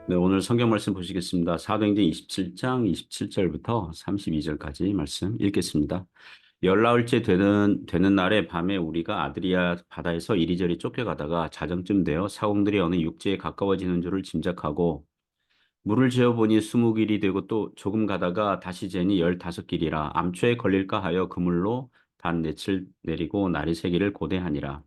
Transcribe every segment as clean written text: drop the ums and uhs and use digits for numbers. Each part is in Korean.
네, 오늘 성경 말씀 보시겠습니다. 사도행전 27장 27절부터 32절까지 말씀 읽겠습니다. 열나흘째 되는 날에 밤에 우리가 아드리아 바다에서 이리저리 쫓겨가다가 자정쯤 되어 사공들이 어느 육지에 가까워지는 줄을 짐작하고 물을 재어보니 20길이 되고 또 조금 가다가 다시 재니 15길이라 암초에 걸릴까 하여 그물로 단 넷을 내리고 날이 새기를 고대하니라.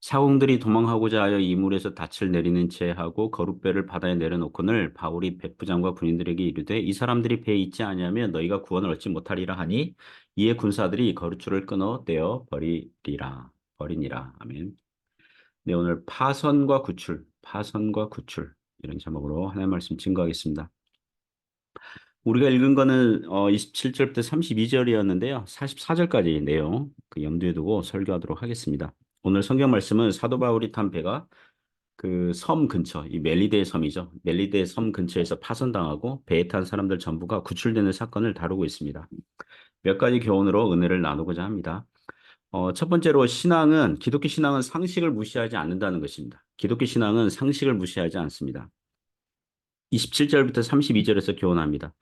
사공들이 도망하고자 하여 이물에서 닻을 내리는 채 하고 거룻배를 바다에 내려놓거늘 바울이 백부장과 군인들에게 이르되 이 사람들이 배에 있지 아니하면 너희가 구원을 얻지 못하리라 하니 이에 군사들이 거루줄을 끊어 떼어 버리니라. 아멘. 네, 오늘 파선과 구출 이런 제목으로 하나님 말씀 증거하겠습니다. 우리가 읽은 거는 27절부터 32절이었는데요. 44절까지 내용 염두에 두고 설교하도록 하겠습니다. 오늘 성경 말씀은 사도 바울이 탄 배가 그 섬 근처, 이 멜리데 섬이죠. 멜리데 섬 근처에서 파손당하고 배에 탄 사람들 전부가 구출되는 사건을 다루고 있습니다. 몇 가지 교훈으로 은혜를 나누고자 합니다. 첫 번째로 기독교 신앙은 상식을 무시하지 않는다는 것입니다. 기독교 신앙은 상식을 무시하지 않습니다. 27절부터 32절에서 교훈합니다.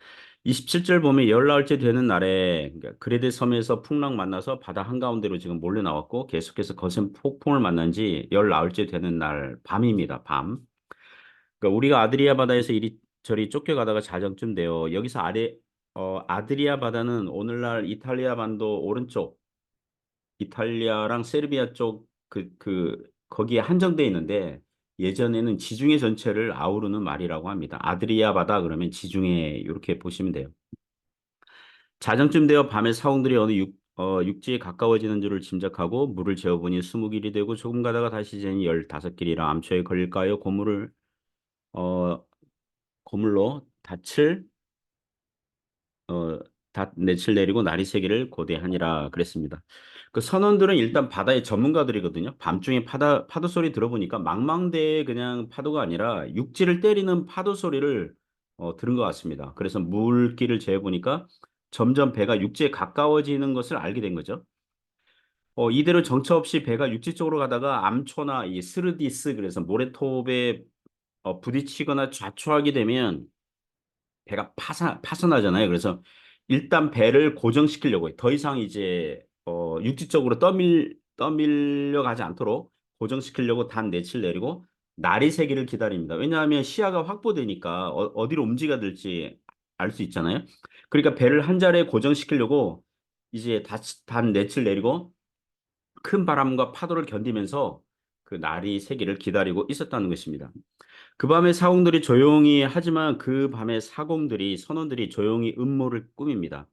27절 보면 열나흘째 되는 날에 그러니까 그레데 섬에서 풍랑 만나서 바다 한가운데로 지금 몰려 나왔고 계속해서 거센 폭풍을 만난 지 열나흘째 되는 날 밤입니다. 밤. 그러니까 우리가 아드리아 바다에서 이리저리 쫓겨가다가 자정쯤 돼요. 여기서 아드리아 바다는 오늘날 이탈리아 반도 오른쪽 이탈리아랑 세르비아 쪽 거기에 한정돼 있는데 예전에는 지중해 전체를 아우르는 말이라고 합니다. 아드리아 바다 그러면 지중해 이렇게 보시면 돼요. 자정쯤 되어 밤에 사공들이 어느 육지에 가까워지는 줄을 짐작하고 물을 재어보니 20길이 되고 조금 가다가 다시 재니 15길이라 암초에 걸릴까요? 어, 고물로 어, 낯을 내리고 날이 새기를 고대하니라 그랬습니다. 그 선원들은 일단 바다의 전문가들이거든요. 밤중에 파도 소리 들어보니까 망망대해 그냥 파도가 아니라 육지를 때리는 파도 소리를 들은 것 같습니다. 그래서 물길을 재보니까 점점 배가 육지에 가까워지는 것을 알게 된 거죠. 이대로 정처 없이 배가 육지 쪽으로 가다가 암초나 이 스르디스 그래서 모래톱에 부딪히거나 좌초하게 되면 배가 파손하잖아요. 그래서 일단 배를 고정시키려고 더 이상 이제 육지 쪽으로 떠밀려 가지 않도록 고정시키려고 단 넷을 내리고 날이 새기를 기다립니다. 왜냐하면 시야가 확보되니까 어디로 움직여야 될지 알 수 있잖아요. 그러니까 배를 한 자리에 고정시키려고 이제 단 넷을 내리고 큰 바람과 파도를 견디면서 그 날이 새기를 기다리고 있었다는 것입니다. 그 밤에 사공들이 조용히 하지만 그 밤에 선원들이 조용히 음모를 꾸밉니다.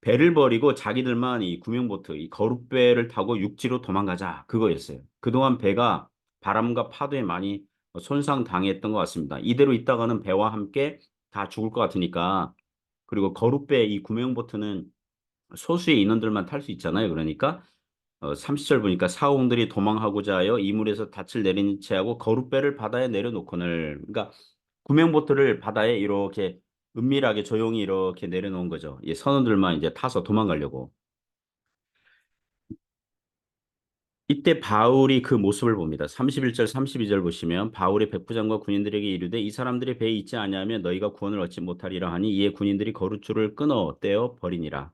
배를 버리고 자기들만 이 구명보트, 이 거룻배를 타고 육지로 도망가자 그거였어요. 그동안 배가 바람과 파도에 많이 손상당했던 것 같습니다. 이대로 있다가는 배와 함께 다 죽을 것 같으니까 그리고 거룻배 이 구명보트는 소수의 인원들만 탈 수 있잖아요. 그러니까 30절 보니까 사공들이 도망하고자 하여 이물에서 닻을 내린 채하고 거룻배를 바다에 내려놓거늘 그러니까 구명보트를 바다에 이렇게 은밀하게 조용히 이렇게 내려놓은 거죠. 이 선원들만 이제 타서 도망가려고. 이때 바울이 그 모습을 봅니다. 31절, 32절 보시면 바울이 백부장과 군인들에게 이르되 이 사람들이 배에 있지 아니하면 너희가 구원을 얻지 못하리라 하니 이에 군인들이 거루줄을 끊어 떼어 버리니라.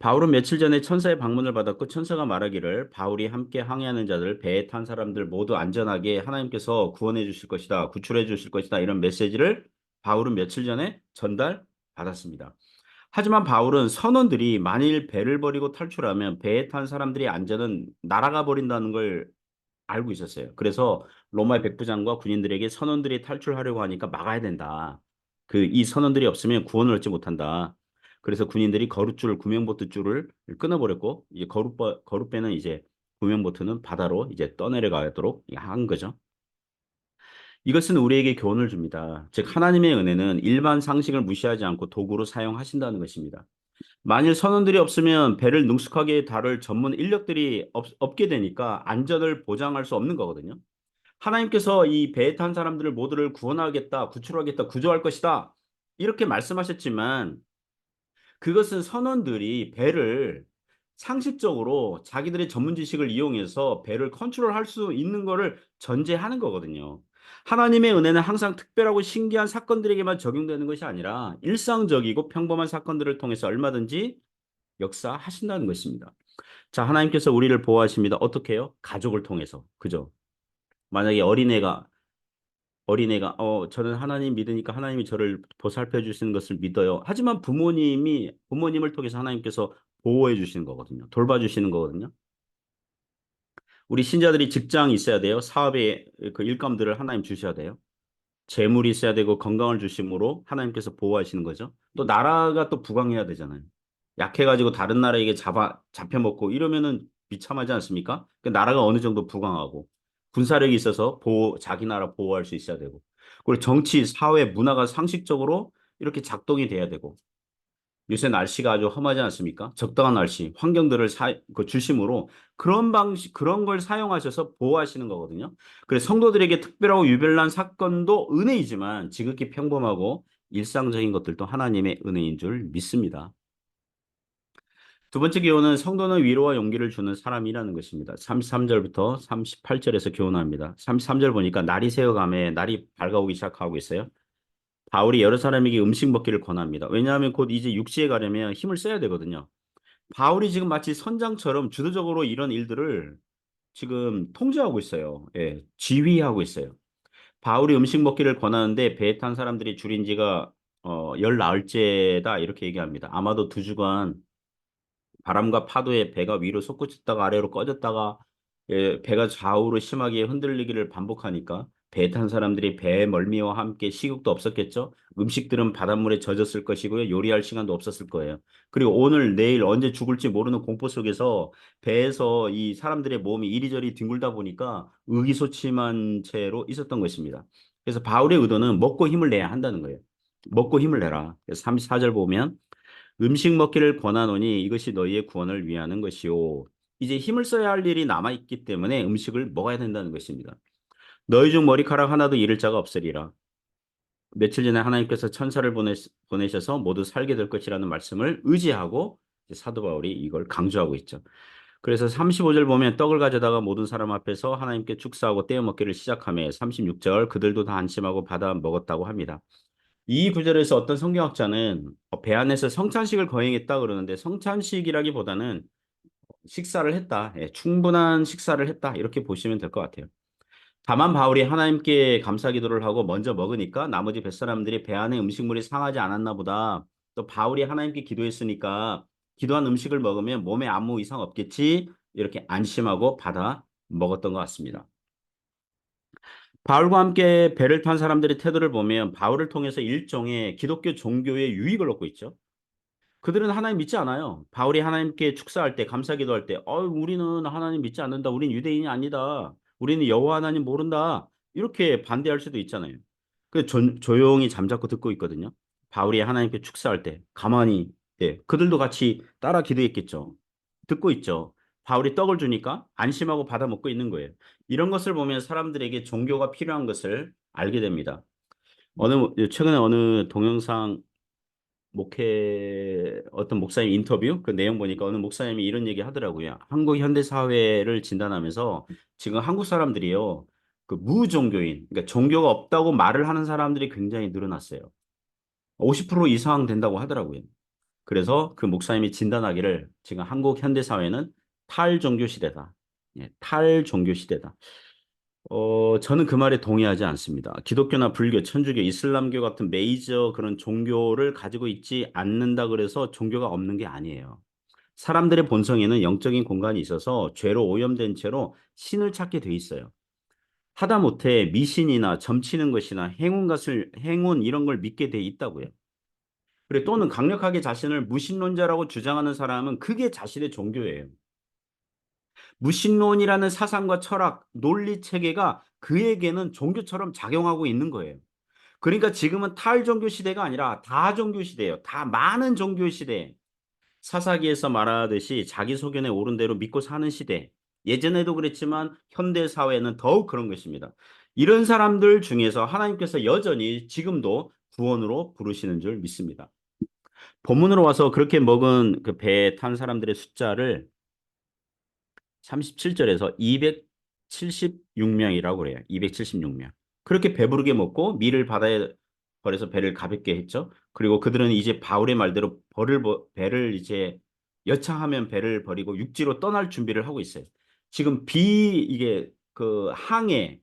바울은 며칠 전에 천사의 방문을 받았고 천사가 말하기를 바울이 함께 항해하는 자들, 배에 탄 사람들 모두 안전하게 하나님께서 구원해 주실 것이다, 구출해 주실 것이다 이런 메시지를 바울은 며칠 전에 전달받았습니다. 하지만 바울은 선원들이 만일 배를 버리고 탈출하면 배에 탄 사람들의 안전은 날아가 버린다는 걸 알고 있었어요. 그래서 로마의 백부장과 군인들에게 선원들이 탈출하려고 하니까 막아야 된다. 이 선원들이 없으면 구원을 얻지 못한다. 그래서 군인들이 구명보트 줄을 끊어버렸고, 이제 거룻배는 이제 구명보트는 바다로 이제 떠내려가도록 한 거죠. 이것은 우리에게 교훈을 줍니다. 즉, 하나님의 은혜는 일반 상식을 무시하지 않고 도구로 사용하신다는 것입니다. 만일 선원들이 없으면 배를 능숙하게 다룰 전문 인력들이 없게 되니까 안전을 보장할 수 없는 거거든요. 하나님께서 이 배에 탄 사람들을 모두를 구원하겠다, 구출하겠다, 구조할 것이다. 이렇게 말씀하셨지만 그것은 선원들이 배를 상식적으로 자기들의 전문 지식을 이용해서 배를 컨트롤할 수 있는 거를 전제하는 거거든요. 하나님의 은혜는 항상 특별하고 신기한 사건들에게만 적용되는 것이 아니라 일상적이고 평범한 사건들을 통해서 얼마든지 역사하신다는 것입니다. 자, 하나님께서 우리를 보호하십니다. 어떻게 해요? 가족을 통해서. 그죠? 만약에 어린애가 저는 하나님 믿으니까 하나님이 저를 보살펴 주시는 것을 믿어요. 하지만 부모님을 통해서 하나님께서 보호해 주시는 거거든요. 돌봐주시는 거거든요. 우리 신자들이 직장이 있어야 돼요. 사업의 그 일감들을 하나님 주셔야 돼요. 재물이 있어야 되고 건강을 주심으로 하나님께서 보호하시는 거죠. 또 나라가 또 부강해야 되잖아요. 약해가지고 다른 나라에게 잡혀먹고 이러면은 비참하지 않습니까? 그 나라가 어느 정도 부강하고 군사력이 있어서 자기 나라 보호할 수 있어야 되고 그리고 정치, 사회, 문화가 상식적으로 이렇게 작동이 돼야 되고 요새 날씨가 아주 험하지 않습니까? 적당한 날씨, 환경들을 주심으로 그런 걸 사용하셔서 보호하시는 거거든요. 그래서 성도들에게 특별하고 유별난 사건도 은혜이지만 지극히 평범하고 일상적인 것들도 하나님의 은혜인 줄 믿습니다. 두 번째 교훈은 성도는 위로와 용기를 주는 사람이라는 것입니다. 33절부터 38절에서 교훈합니다. 33절 보니까 날이 새어가며 날이 밝아오기 시작하고 있어요. 바울이 여러 사람에게 음식 먹기를 권합니다. 왜냐하면 곧 이제 육지에 가려면 힘을 써야 되거든요. 바울이 지금 마치 선장처럼 주도적으로 이런 일들을 지금 통제하고 있어요. 예, 지휘하고 있어요. 바울이 음식 먹기를 권하는데 배에 탄 사람들이 줄인 지가 열 나흘째다 이렇게 얘기합니다. 아마도 두 주간 바람과 파도에 배가 위로 솟구쳤다가 아래로 꺼졌다가 배가 좌우로 심하게 흔들리기를 반복하니까 배에 탄 사람들이 배의 멀미와 함께 식욕도 없었겠죠. 음식들은 바닷물에 젖었을 것이고요. 요리할 시간도 없었을 거예요. 그리고 오늘 내일 언제 죽을지 모르는 공포 속에서 배에서 이 사람들의 몸이 이리저리 뒹굴다 보니까 의기소침한 채로 있었던 것입니다. 그래서 바울의 의도는 먹고 힘을 내야 한다는 거예요. 먹고 힘을 내라. 34절 보면 음식 먹기를 권하노니 이것이 너희의 구원을 위하는 것이요. 이제 힘을 써야 할 일이 남아있기 때문에 음식을 먹어야 된다는 것입니다. 너희 중 머리카락 하나도 잃을 자가 없으리라. 며칠 전에 하나님께서 천사를 보내셔서 모두 살게 될 것이라는 말씀을 의지하고 사도 바울이 이걸 강조하고 있죠. 그래서 35절 보면 떡을 가져다가 모든 사람 앞에서 하나님께 축사하고 떼어 먹기를 시작하며 36절 그들도 다 안심하고 받아 먹었다고 합니다. 이 구절에서 어떤 성경학자는 배 안에서 성찬식을 거행했다 그러는데 성찬식이라기보다는 식사를 했다. 예, 충분한 식사를 했다. 이렇게 보시면 될 것 같아요. 다만 바울이 하나님께 감사 기도를 하고 먼저 먹으니까 나머지 뱃사람들이 배 안에 음식물이 상하지 않았나 보다. 또 바울이 하나님께 기도했으니까 기도한 음식을 먹으면 몸에 아무 이상 없겠지. 이렇게 안심하고 받아 먹었던 것 같습니다. 바울과 함께 배를 탄 사람들의 태도를 보면 바울을 통해서 일종의 기독교 종교의 유익을 얻고 있죠. 그들은 하나님 믿지 않아요. 바울이 하나님께 축사할 때, 감사 기도할 때, 우리는 하나님 믿지 않는다. 우린 유대인이 아니다. 우리는 여호와 하나님 모른다. 이렇게 반대할 수도 있잖아요. 조용히 잠자코 듣고 있거든요. 바울이 하나님께 축사할 때, 가만히, 예, 그들도 같이 따라 기도했겠죠. 듣고 있죠. 바울이 떡을 주니까 안심하고 받아 먹고 있는 거예요. 이런 것을 보면 사람들에게 종교가 필요한 것을 알게 됩니다. 최근에 어느 동영상 어떤 목사님 인터뷰 그 내용 보니까 어느 목사님이 이런 얘기 하더라고요. 한국 현대 사회를 진단하면서 지금 한국 사람들이요. 그 무종교인, 그러니까 종교가 없다고 말을 하는 사람들이 굉장히 늘어났어요. 50% 이상 된다고 하더라고요. 그래서 그 목사님이 진단하기를 지금 한국 현대 사회는 탈종교 시대다. 예, 탈종교 시대다. 저는 그 말에 동의하지 않습니다. 기독교나 불교, 천주교, 이슬람교 같은 메이저 그런 종교를 가지고 있지 않는다 그래서 종교가 없는 게 아니에요. 사람들의 본성에는 영적인 공간이 있어서 죄로 오염된 채로 신을 찾게 돼 있어요. 하다못해 미신이나 점치는 것이나 행운 이런 걸 믿게 돼 있다고요. 그리고 또는 강력하게 자신을 무신론자라고 주장하는 사람은 그게 자신의 종교예요. 무신론이라는 사상과 철학, 논리 체계가 그에게는 종교처럼 작용하고 있는 거예요. 그러니까 지금은 탈종교 시대가 아니라 다종교 시대예요. 다 많은 종교 시대. 사사기에서 말하듯이 자기 소견에 오른 대로 믿고 사는 시대. 예전에도 그랬지만 현대 사회는 더욱 그런 것입니다. 이런 사람들 중에서 하나님께서 여전히 지금도 구원으로 부르시는 줄 믿습니다. 본문으로 와서 그렇게 먹은 그 배에 탄 사람들의 숫자를 37절에서 276명이라고 그래요. 276명. 그렇게 배부르게 먹고 밀을 바다에 버려서 배를 가볍게 했죠. 그리고 그들은 이제 바울의 말대로 배를 이제 여차하면 배를 버리고 육지로 떠날 준비를 하고 있어요. 지금 이게 그 항해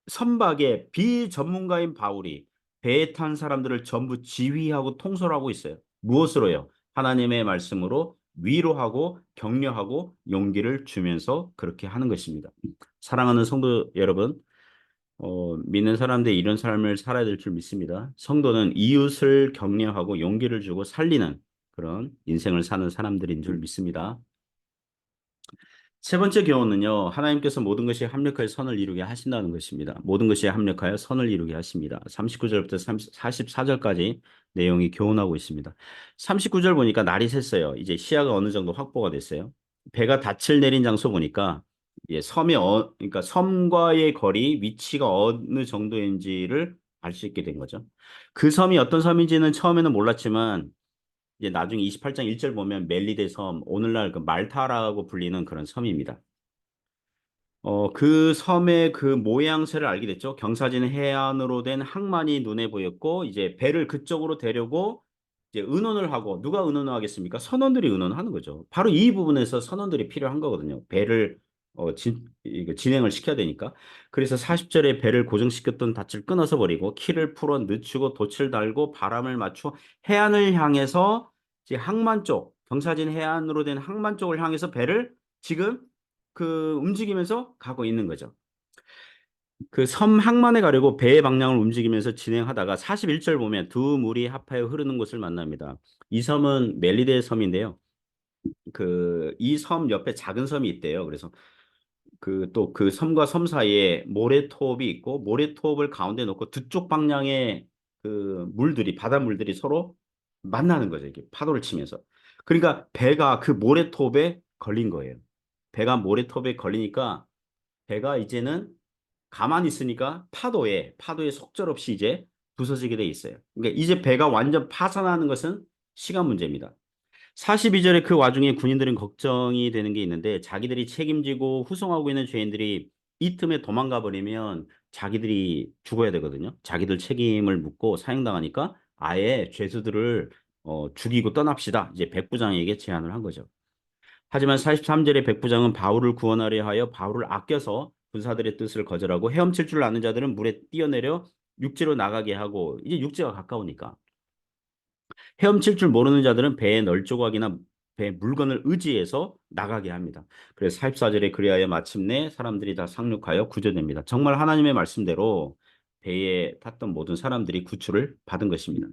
선박의 비전문가인 바울이 배에 탄 사람들을 전부 지휘하고 통솔하고 있어요. 무엇으로요? 하나님의 말씀으로 위로하고 격려하고 용기를 주면서 그렇게 하는 것입니다. 사랑하는 성도 여러분, 믿는 사람들 이런 삶을 살아야 될 줄 믿습니다. 성도는 이웃을 격려하고 용기를 주고 살리는 그런 인생을 사는 사람들인 줄 믿습니다. 세 번째 교훈은요, 하나님께서 모든 것이 합력하여 선을 이루게 하신다는 것입니다. 모든 것이 합력하여 선을 이루게 하십니다. 39절부터 44절까지 내용이 교훈하고 있습니다. 39절 보니까 날이 샜어요. 이제 시야가 어느 정도 확보가 됐어요. 배가 닻을 내린 장소 보니까 예, 그러니까 섬과의 거리, 위치가 어느 정도인지를 알 수 있게 된 거죠. 그 섬이 어떤 섬인지는 처음에는 몰랐지만 이제 나중에 28장 1절 보면 멜리데 섬, 오늘날 그 말타라고 불리는 그런 섬입니다. 그 섬의 그 모양새를 알게 됐죠. 경사진 해안으로 된 항만이 눈에 보였고, 이제 배를 그쪽으로 대려고 이제 의논을 하고, 누가 의논을 하겠습니까? 선원들이 의논하는 거죠. 바로 이 부분에서 선원들이 필요한 거거든요. 배를 이거 진행을 시켜야 되니까. 그래서 40절에 배를 고정시켰던 닻을 끊어서 버리고, 키를 풀어 늦추고 돛을 달고 바람을 맞춰 해안을 향해서 이제 항만 쪽, 경사진 해안으로 된 항만 쪽을 향해서 배를 지금 움직이면서 가고 있는 거죠. 그 섬 항만에 가려고 배의 방향을 움직이면서 진행하다가 41절 보면 두 물이 합하여 흐르는 곳을 만납니다. 이 섬은 멜리데 섬인데요. 이 섬 옆에 작은 섬이 있대요. 그래서 또 그 섬과 섬 사이에 모래톱이 있고 모래톱을 가운데 놓고 두 쪽 방향의 바닷물들이 서로 만나는 거죠. 이렇게 파도를 치면서. 그러니까 배가 그 모래톱에 걸린 거예요. 배가 모래톱에 걸리니까 배가 이제는 가만히 있으니까 파도에 속절없이 이제 부서지게 돼 있어요. 그러니까 이제 배가 완전 파산하는 것은 시간 문제입니다. 42절에 그 와중에 군인들은 걱정이 되는 게 있는데 자기들이 책임지고 후송하고 있는 죄인들이 이 틈에 도망가 버리면 자기들이 죽어야 되거든요. 자기들 책임을 묻고 사형당하니까 아예 죄수들을 죽이고 떠납시다. 이제 백부장에게 제안을 한 거죠. 하지만 43절에 백부장은 바울을 구원하려 하여 바울을 아껴서 군사들의 뜻을 거절하고 헤엄칠 줄 아는 자들은 물에 뛰어내려 육지로 나가게 하고 이제 육지가 가까우니까 헤엄칠 줄 모르는 자들은 배의 널조각이나 배 물건을 의지해서 나가게 합니다. 그래서 44절에 그리하여 마침내 사람들이 다 상륙하여 구조됩니다. 정말 하나님의 말씀대로 배에 탔던 모든 사람들이 구출을 받은 것입니다.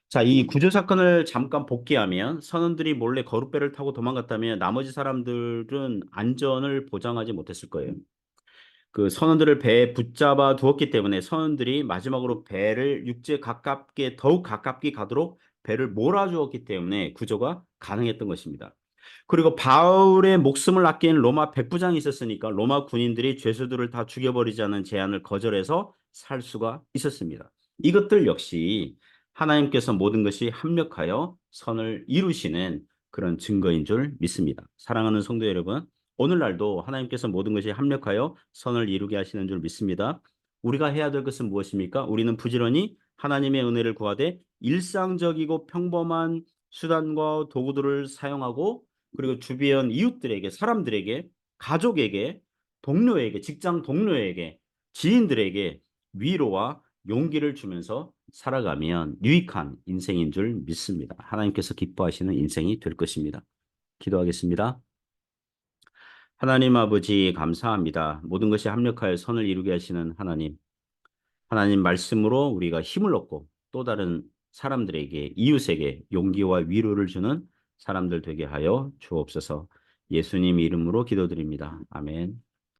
자, 이 구조 사건을 잠깐 복귀하면 선원들이 몰래 거룻배를 타고 도망갔다면 나머지 사람들은 안전을 보장하지 못했을 거예요. 그 선원들을 배에 붙잡아 두었기 때문에 선원들이 마지막으로 배를 육지에 더욱 가깝게 가도록 배를 몰아주었기 때문에 구조가 가능했던 것입니다. 그리고 바울의 목숨을 아낀 로마 백부장이 있었으니까 로마 군인들이 죄수들을 다 죽여버리자는 제안을 거절해서 살 수가 있었습니다. 이것들 역시 하나님께서 모든 것이 합력하여 선을 이루시는 그런 증거인 줄 믿습니다. 사랑하는 성도 여러분, 오늘날도 하나님께서 모든 것이 합력하여 선을 이루게 하시는 줄 믿습니다. 우리가 해야 될 것은 무엇입니까? 우리는 부지런히 하나님의 은혜를 구하되 일상적이고 평범한 수단과 도구들을 사용하고 그리고 주변 이웃들에게, 사람들에게, 가족에게, 동료에게, 직장 동료에게, 지인들에게 위로와 용기를 주면서 살아가면 유익한 인생인 줄 믿습니다. 하나님께서 기뻐하시는 인생이 될 것입니다. 기도하겠습니다. 하나님 아버지 감사합니다. 모든 것이 합력하여 선을 이루게 하시는 하나님. 하나님 말씀으로 우리가 힘을 얻고 또 다른 사람들에게 이웃에게 용기와 위로를 주는 사람들 되게 하여 주옵소서. 예수님 이름으로 기도드립니다. 아멘.